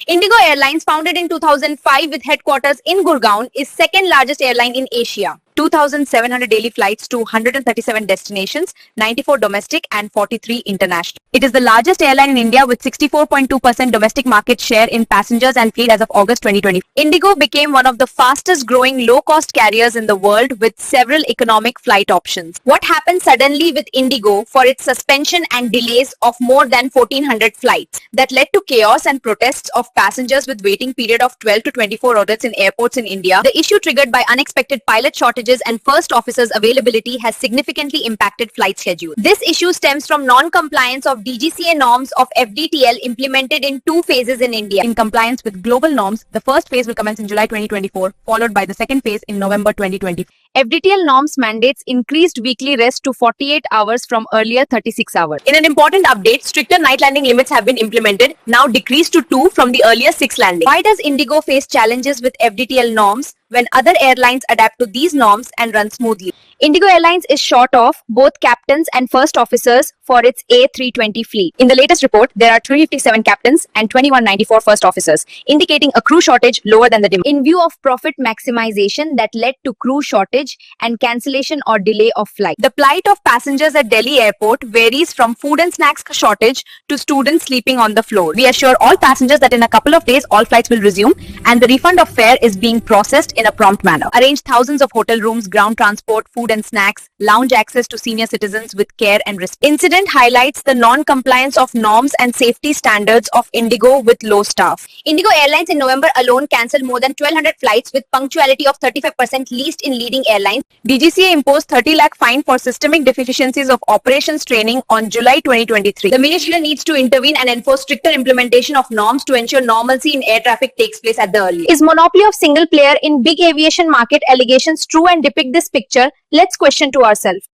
Indigo Airlines, founded in 2005 with headquarters in Gurgaon, is second largest airline in Asia. 2,700 daily flights to 137 destinations, 94 domestic and 43 international. It is the largest airline in India with 64.2% domestic market share in passengers and fleet as of August 2020. Indigo became one of the fastest growing low-cost carriers in the world with several economic flight options. What happened suddenly with Indigo for its suspension and delays of more than 1,400 flights that led to chaos and protests of passengers with waiting period of 12 to 24 hours in airports in India? The issue triggered by unexpected pilot shortages and first officers availability has significantly impacted flight schedule. This issue stems from non-compliance of DGCA norms of FDTL implemented in two phases in India. In compliance with global norms, the first phase will commence in July 2024, followed by the second phase in November 2020. FDTL norms mandates increased weekly rest to 48 hours from earlier 36 hours. In an important update, stricter night landing limits have been implemented, now decreased to 2 from the earlier 6 landings. Why does Indigo face challenges with FDTL norms when other airlines adapt to these norms and run smoothly? Indigo Airlines is short of both captains and first officers for its A320 fleet. In the latest report, there are 357 captains and 2194 first officers, indicating a crew shortage lower than the demand. In view of profit maximization that led to crew shortage and cancellation or delay of flight. The plight of passengers at Delhi airport varies from food and snacks shortage to students sleeping on the floor. We assure all passengers that in a couple of days, all flights will resume and the refund of fare is being processed in a prompt manner. Arrange thousands of hotel rooms, ground transport, food and snacks, lounge access to senior citizens with care and respect. Incident highlights the non-compliance of norms and safety standards of Indigo with low staff. Indigo Airlines in November alone cancelled more than 1,200 flights with punctuality of 35% least in leading airlines. DGCA imposed 30 lakh fine for systemic deficiencies of operations training on July 2023. The ministry needs to intervene and enforce stricter implementation of norms to ensure normalcy in air traffic takes place at the earliest. Is monopoly of single player in big aviation market allegations true and depict this picture? Let's question to ourselves.